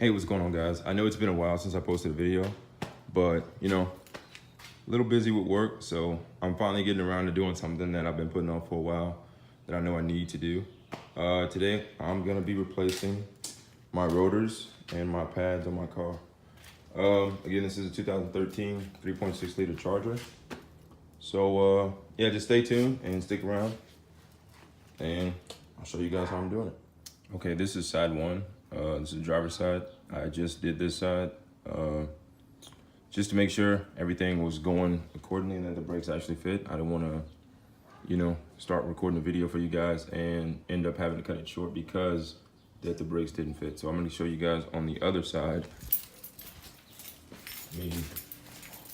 Hey, what's going on, guys? I know it's been a while since I posted a video, but you know, a little busy with work, so I'm finally getting around to doing something that I've been putting off for a while that I know I need to do. Today, I'm gonna be replacing my rotors and my pads on my car. Again, this is a 2013 3.6 liter Charger. So yeah, just stay tuned and stick around, and I'll show you guys how I'm doing it. Okay, this is side one. This is the driver's side. I just did this side just to make sure everything was going accordingly and that the brakes actually fit. I didn't want to, you know, start recording a video for you guys and end up having to cut it short because that the brakes didn't fit. So I'm going to show you guys on the other side, me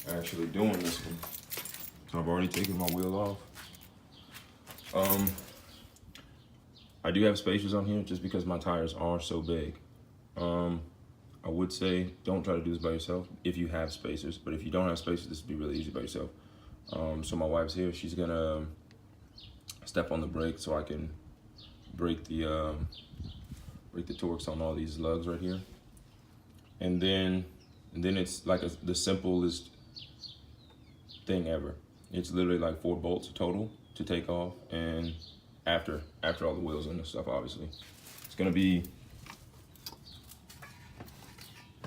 actually doing this one. So I've already taken my wheel off. I do have spacers on here just because my tires are so big. I would say don't try to do this by yourself if you have spacers, but if you don't have spacers, this would be really easy by yourself. So my wife's here. She's gonna step on the brake so I can break the Torx on all these lugs right here, and then it's like the simplest thing ever. It's literally like 4 bolts total to take off, and after all the wheels and stuff, obviously. It's gonna be,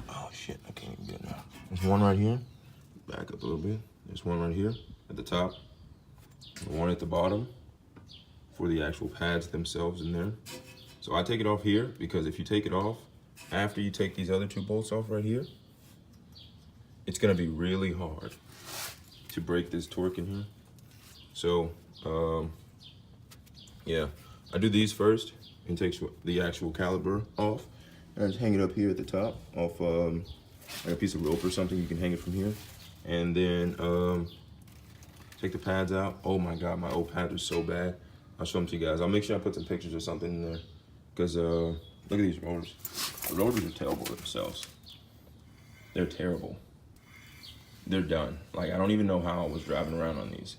oh shit, I can't even get it now. There's one right here, back up a little bit. There's one right here at the top, and one at the bottom for the actual pads themselves in there. So I take it off here because if you take it off, after you take these other 2 bolts off right here, it's gonna be really hard to break this torque in here. So, yeah, I do these first and take the actual caliper off, and I just hang it up here at the top off like a piece of rope or something. You can hang it from here, and then take the pads out. Oh my God, my old pads are so bad. I'll show them to you guys. I'll make sure I put some pictures or something in there because look at these rotors. The rotors are terrible themselves. They're terrible. They're done. Like, I don't even know how I was driving around on these.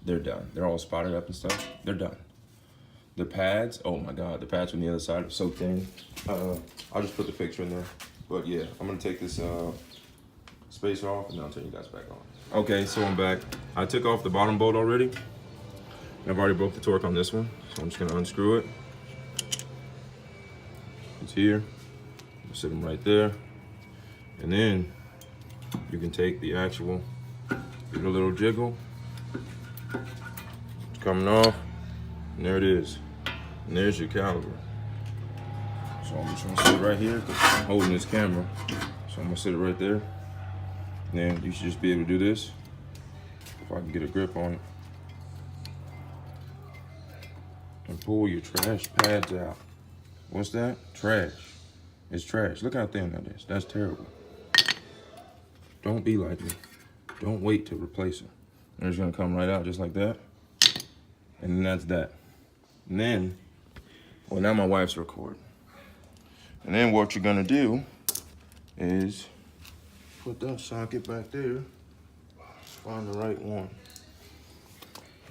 They're done. They're all spotted up and stuff. They're done. The pads, oh my God, the pads from the other side are so thin. I'll just put the picture in there. But yeah, I'm gonna take this spacer off and then I'll turn you guys back on. Okay, so I'm back. I took off the bottom bolt already. And I've already broke the torque on this one. So I'm just gonna unscrew it. It's here. I'll sit them right there. And then you can take the actual, give it a little jiggle. It's coming off, and there it is. And there's your caliper. So I'm just gonna sit it right here because I'm holding this camera. So I'm gonna sit it right there. And then you should just be able to do this if I can get a grip on it. And pull your trash pads out. What's that? Trash. It's trash. Look how thin that is. That's terrible. Don't be like me. Don't wait to replace it. And it's gonna come right out just like that. And then that's that. And then, well, now my wife's recording. And then what you're gonna do is put that socket back there. Find the right one.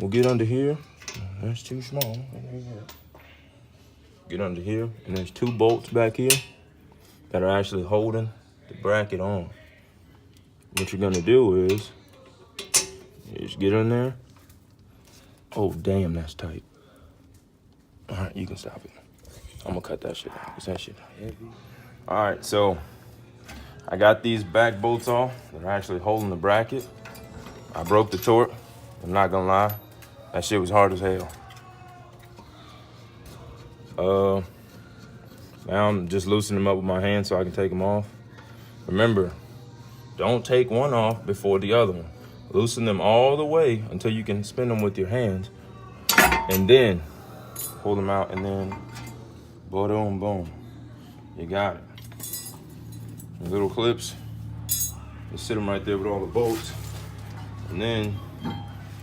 We'll get under here. That's too small. Get under here, and there's 2 bolts back here that are actually holding the bracket on. What you're gonna do is just get in there. Oh, damn, that's tight. All right, you can stop it. I'm gonna cut that shit out, because that shit heavy. All right, so I got these back bolts off that are actually holding the bracket. I broke the torque. I'm not gonna lie, that shit was hard as hell. Now I'm just loosening them up with my hand so I can take them off. Remember, don't take one off before the other one. Loosen them all the way until you can spin them with your hands, and then pull them out, and then boom, boom. You got it. The little clips, you sit them right there with all the bolts, and then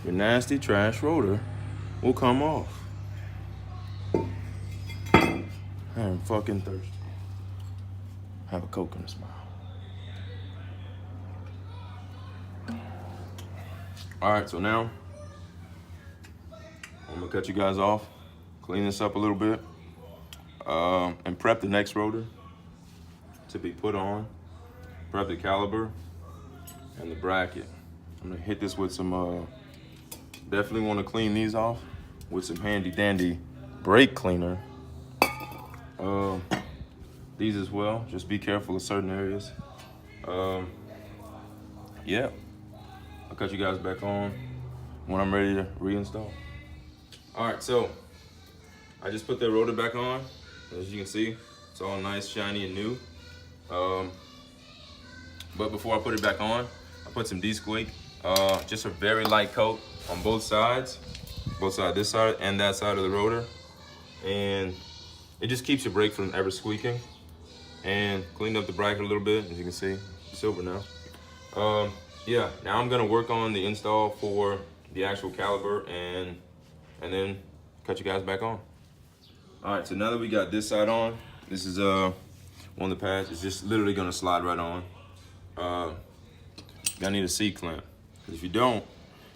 your nasty trash rotor will come off. I'm fucking thirsty. Have a Coke and a smile. All right, so now I'm gonna cut you guys off, clean this up a little bit, and prep the next rotor. to be put on. Prep the caliper and the bracket. I'm gonna hit this with some, definitely wanna clean these off with some handy dandy brake cleaner. These as well, just be careful of certain areas. Yeah, I'll cut you guys back on when I'm ready to reinstall. All right, so I just put the rotor back on. As you can see, it's all nice, shiny, and new. But before I put it back on, I put some de-squeak, just a very light coat on both sides, this side and that side of the rotor. And it just keeps your brake from ever squeaking. And cleaned up the bracket a little bit, as you can see, it's silver now. Yeah, now I'm gonna work on the install for the actual caliper and then cut you guys back on. All right, so now that we got this side on, this is one of the pads. It's just literally gonna slide right on. Gonna need a C-clamp. If you don't,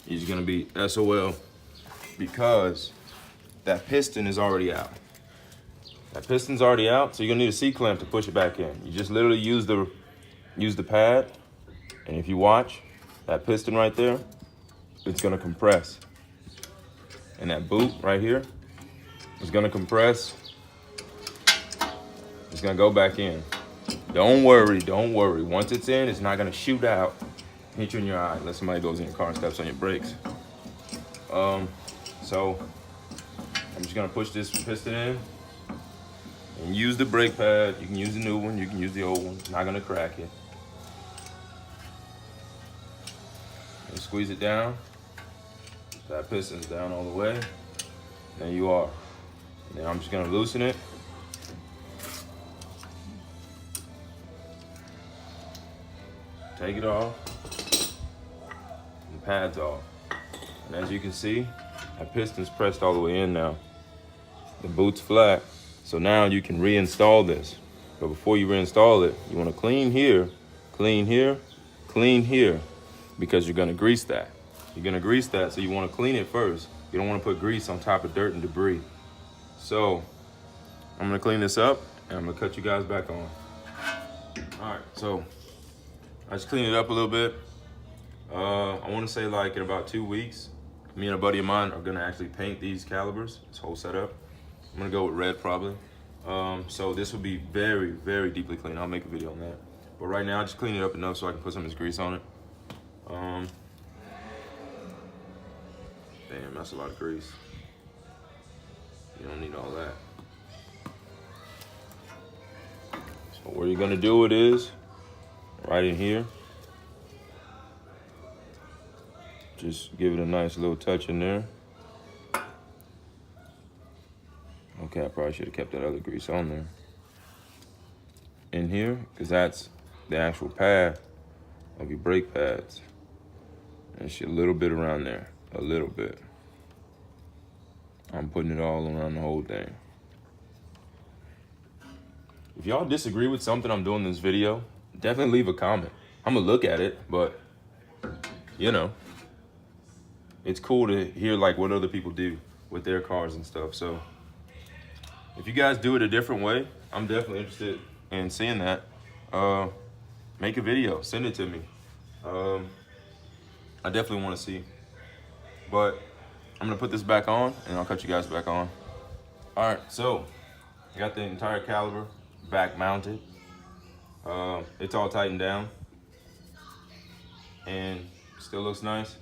you're just gonna be SOL because that piston is already out. That piston's already out, so you're gonna need a C-clamp to push it back in. You just literally use the pad, and if you watch, that piston right there, it's gonna compress. And that boot right here is gonna compress. It's gonna go back in. Don't worry, don't worry. Once it's in, it's not gonna shoot out, hit you in your eye, unless somebody goes in your car and steps on your brakes. So I'm just gonna push this piston in and use the brake pad. You can use the new one, you can use the old one. It's not gonna crack it. And squeeze it down. That piston's down all the way. There you are. And then I'm just gonna loosen it. Take it off. And the pad's off. And as you can see, that piston's pressed all the way in now. The boot's flat. So now you can reinstall this. But before you reinstall it, you wanna clean here, clean here, clean here, because you're gonna grease that. You're gonna grease that, so you wanna clean it first. You don't wanna put grease on top of dirt and debris. So I'm gonna clean this up and I'm gonna cut you guys back on. All right, so I just cleaned it up a little bit. I wanna say like in about 2 weeks, me and a buddy of mine are gonna actually paint these calibers, this whole setup. I'm gonna go with red probably. So this will be very, very deeply clean. I'll make a video on that. But right now I just cleaned it up enough so I can put some of this grease on it. Damn, that's a lot of grease. You don't need all that. So where you're gonna do it is right in here. Just give it a nice little touch in there. Okay, I probably should have kept that other grease on there. In here, because that's the actual pad of your brake pads. And just a little bit around there, a little bit. I'm putting it all around the whole thing. If y'all disagree with something I'm doing in this video, definitely leave a comment. I'm gonna look at it, but you know, it's cool to hear like what other people do with their cars and stuff. So if you guys do it a different way, I'm definitely interested in seeing that. Make a video, send it to me. I definitely want to see. But I'm gonna put this back on and I'll cut you guys back on. All right, so I got the entire caliper back mounted. It's all tightened down and still looks nice.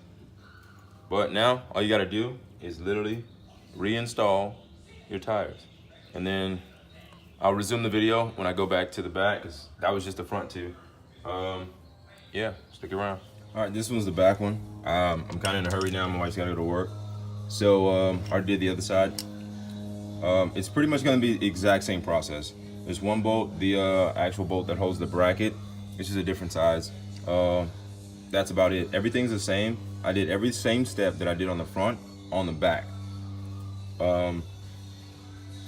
But now all you gotta do is literally reinstall your tires. And then I'll resume the video when I go back to the back, because that was just the front two. Yeah, stick around. All right, this one's the back one. I'm kind of in a hurry now. My wife's gotta go to work. So I already did the other side. It's pretty much gonna be the exact same process. There's one bolt, the actual bolt that holds the bracket. It's just a different size. That's about it. Everything's the same. I did every same step that I did on the front, on the back.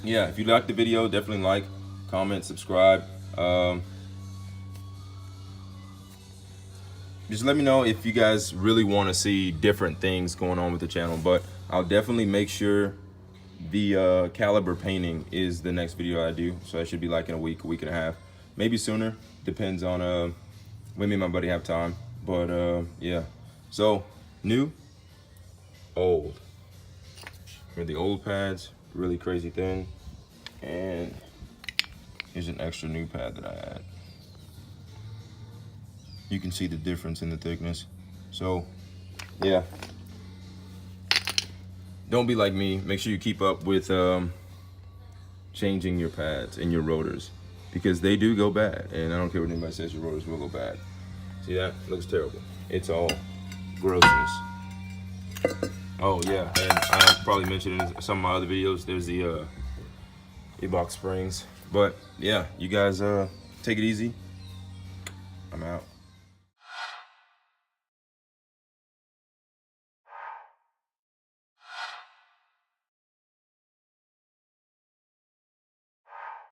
Yeah, if you liked the video, definitely like, comment, subscribe. Just let me know if you guys really want to see different things going on with the channel, but I'll definitely make sure the caliber painting is the next video I do. So that should be like in a week and a half. maybe sooner. Depends on when me and my buddy have time. But yeah. So new, old. Here are the old pads, really crazy thin, and here's an extra new pad that I add. You can see the difference in the thickness. So yeah, don't be like me. Make sure you keep up with changing your pads and your rotors, because they do go bad, and I don't care what anybody says, your rotors will go bad. See that? Looks terrible. It's all grossness. Oh yeah, and I probably mentioned in some of my other videos, there's the e-box springs. But yeah, you guys take it easy. I'm out.